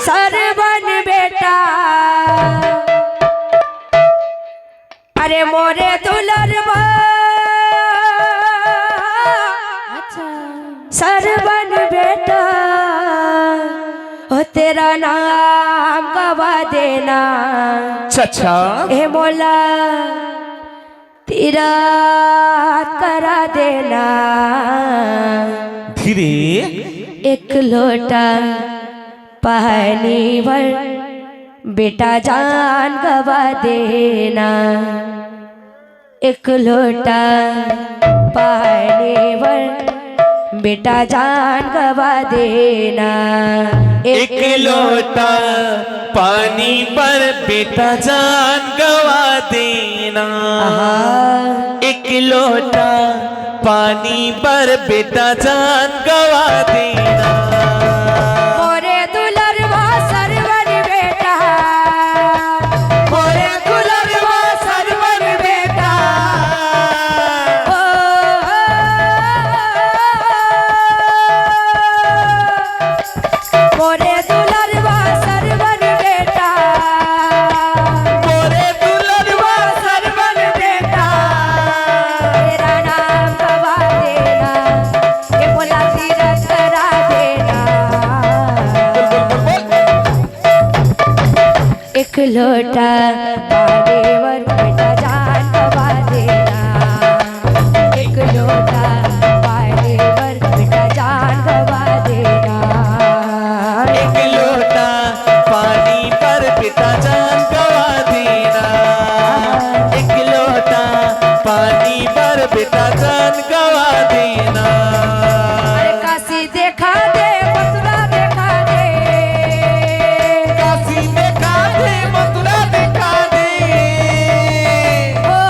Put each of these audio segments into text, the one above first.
सरवन बेटा अरे मोरे दुलरवा सरवन बेटा हो तेरा नाम गवा देना अच्छा हे मोला तीरात करा देना धीरे एक लोटा पानी भर बेटा जान गवा देना एक लोटा पानी भर बेटा जान गवा देना एक लोटा पानी पर बेटा जान गवा देना एक लोटा पानी पर बेटा जान गवा देना मोरे दुलरवा सरवन बेटा मोरे दुलरवा सरवन बेटा ओ, मोरे दुलरवा सरवन बेटा मोरे दुल्हनवा सरवन बेटा तेरा नाम गवा देना ये बोला तीरथ करा देना एक लोटा पानी वर बेटा जान गवा देना एक लोटा पानी वर बेटा जान गवा देना एक लोटा पानी पर बेटा जान गवा देना एक लोटा पानी पर बेटा जान गवा देना अरे काशी देखा दे मथुरा देखा दे काशी देखा दे मथुरा देखा दे ओ,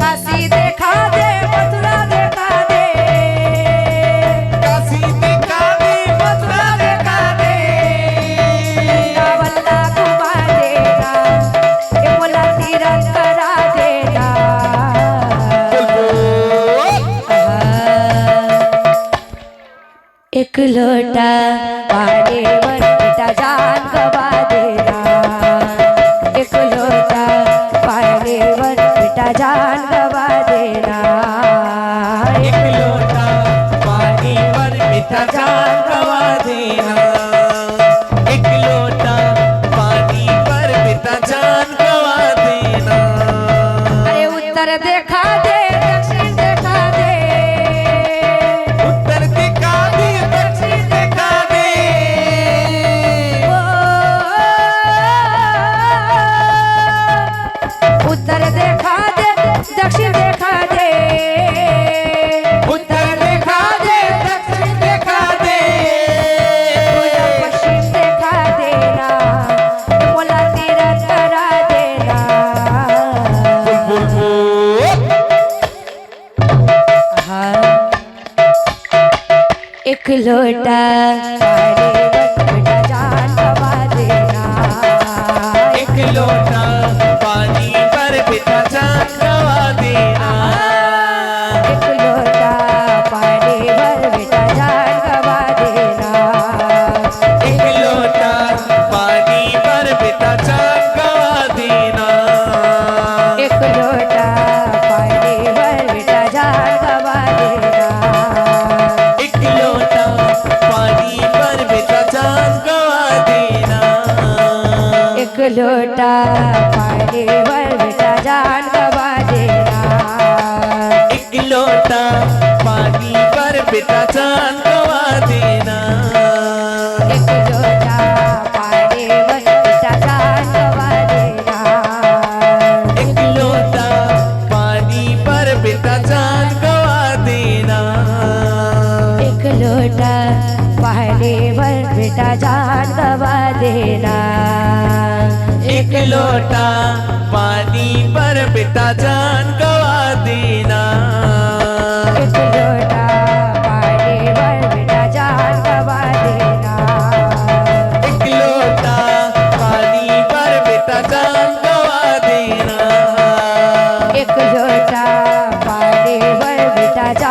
काशी देखा दे मथुरा देखा दे काशी देखा दे मथुरा देखा दे वृंदावल्ला घुमा देना ये बोला तीरथ करा देना एक लोटा पानी वर बेटा जान गवा देना एक लोटा पानी वर बेटा जान गवा देना एक लोटा पानी पर बेटा जान गवा देना एक लोटा पानी पर बेटा जान गवा देना अरे उत्तर देखा दे दक्षिण देखा दे उत्तर दिखा दे दक्षिण दिखा दे ओ, उत्तर देखा दे दक्षिण देखा दे उत्तर दिखा दे दक्षिण दिखा दे पश्चिम देखा देना बोला तीरथ करा देना बुल बुल एक लोटा पानी वर बेटा जान गवा देना एक लोटा पानी पर बेटा जान गवा देना एक लोटा पानी भर बेटा जान गवा देना एक लोटा पानी पर बेटा जान गवा देना एक लोटा पानी भर बेटा जान गवा देना एक लोटा पानी पर बेटा जान गवा देना एक लोटा पानी भर बेटा जान गवा देना एक लोटा पानी पर बेटा जान गवा देना एक लोटा पानी भर बेटा जान गवा देना एक लोटा पानी पर बेटा जान गवा देना एक लोटा पानी भर बेटा जान गवा देना एक लोटा पानी पर बेटा जान गवा देना एक लोटा पानी भर बेटा जान गवा देना एक लोटा पानी पर बेटा जान गवा देना एक लोटा पानी भर बेटा जान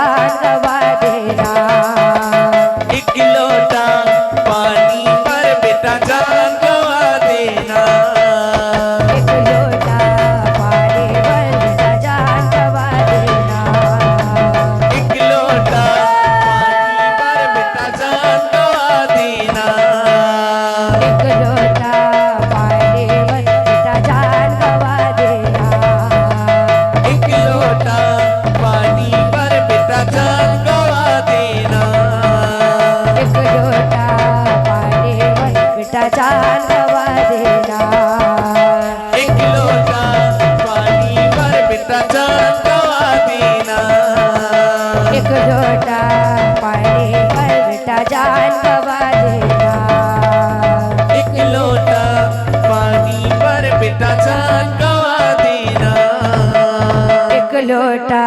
लोटा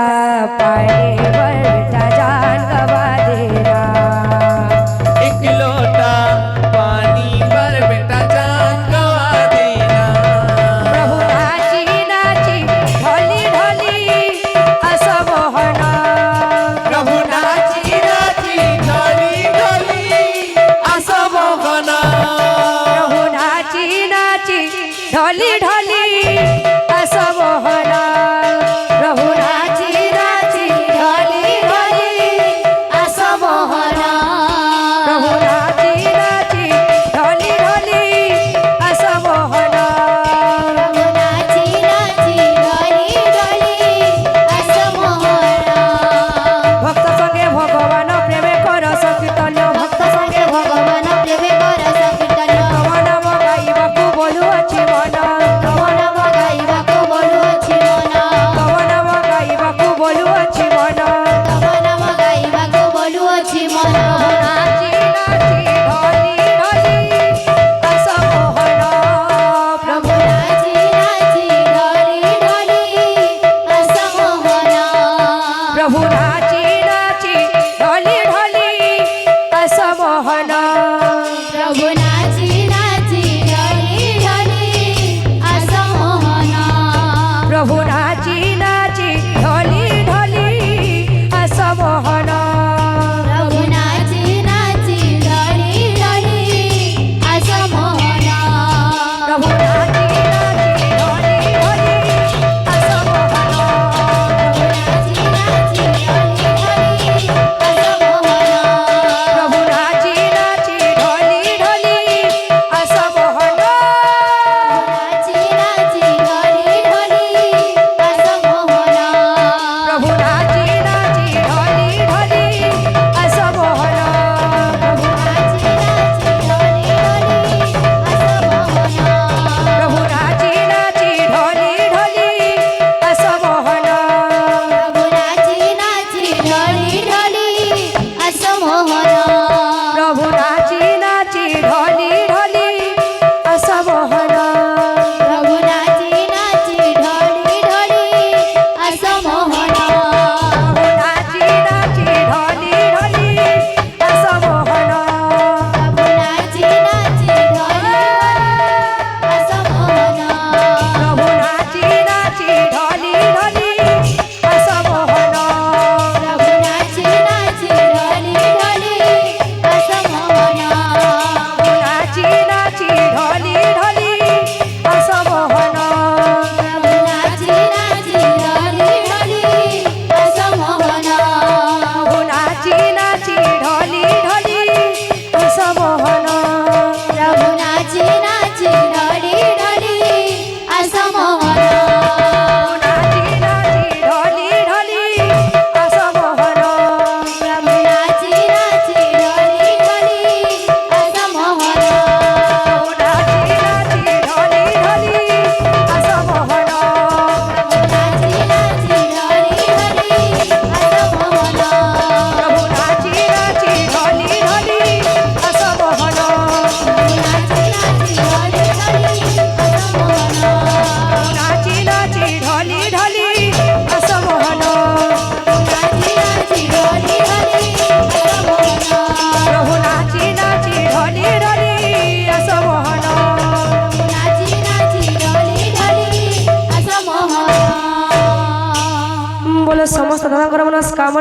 पानी पर बेटा जान गवा देना। एक लोटा पानी पर बेटा जान गवा देना। प्रभु नाची नाची ढोली ढोली असं मोहन। प्रभु नाची नाची ढोली ढोली असं मोहन। प्रभु नाची नाची ढोली ढोली असं मोहन। प्रभु नाची नाची ढोली ढोली असं मोहन। प्रभु नाची नाची ढोली ढोली असं मोहन। प्रभु नाची नाची ढोली ढोली असं मोहन। भक्त संगे भगवान प्रेमे कर संकीर्तन। भक्त संगे भगवान प्रेमे कर संकीर्तन। तव नाम गाइबाकु बोलुअछि मन। तव नाम गाइबाकु बोलुअछि मन। तव नाम गाइबाकु बोलुअछि मन। तव नाम गाइबाकु बोलुअछि मन। नाची नाची ढोली ढोली असं मोहन। प्रभु नाची नाची ढोली ढोली असं मोहन। प्रभु नाची नाची ढोली ढोली असं मोहन। प्रभु नाची नाची ढोली ढोली असं मोहन। प्रभु नाची नाची ढोली ढोली असं मोहन। प्रभु नाची नाची ढोली ढोली असं मोहन। प्रभु नाची नाची ढोली ढोली असं मोहन। प्रभु नाची नाची ढोली ढोली असं मोहन। प्रभु नाची नाची ढोली ढोली असं मोहन। नाची नाची ढोली ढोली असं मोहन। प्रभु नाची नाची ढोली ढोली असं मोहन। प्रभु नाची नाची ढोली ढोली असं मोहन। प्रभु नाची नाची ढोली ढोली असं मोहन। प्रभु नाची नाची ढोली ढोली असं मोहन। प्रभु नाची नाची ढोली ढोली असं मोहन। प्रभु नाची नाची ढोली ढोली असं मोहन। प्रभु नाची नाची ढोली ढोली असं मोहन। प्रभु नाची नाची ढोली असं मोहन। प्रभु नाची नाची ढोली ढोली असं मोहन। प्रभु नाची नाची ढोली ढोली असं मोहन। प्रभु नाची नाची ढोली ढोली असं मोहन। प्रभु नाची नाची ढोली ढोली असं मोहन। प्रभु नाची नाची ढोली ढोली असं मोहन। प्रभु नाची नाची ढोली ढोली असं मोहन। नाची नाची ढोली ढोली असं मोहन। प्रभु नाची नाची ढोली ढोली असं मोहन। प्रभु नाची नाची ढोली ढोली असं मोहन। प्रभु नाची नाची ढोली ढोली असं मोहन। प्रभु नाची नाची ढोली ढोली असं मोहन। प्रभु नाची नाची ढोली ढोली असं मोहन। नाची नाची ढोली ढोली असं मोहन। नाची नाची ढोली ढोली असं मोहन। प्रभु नाची नाची ढोली ढोली असं मोहन। नाची नाची ढोली ढोली असं मोहन। बोलो समस्त दादांकर मनस्कामना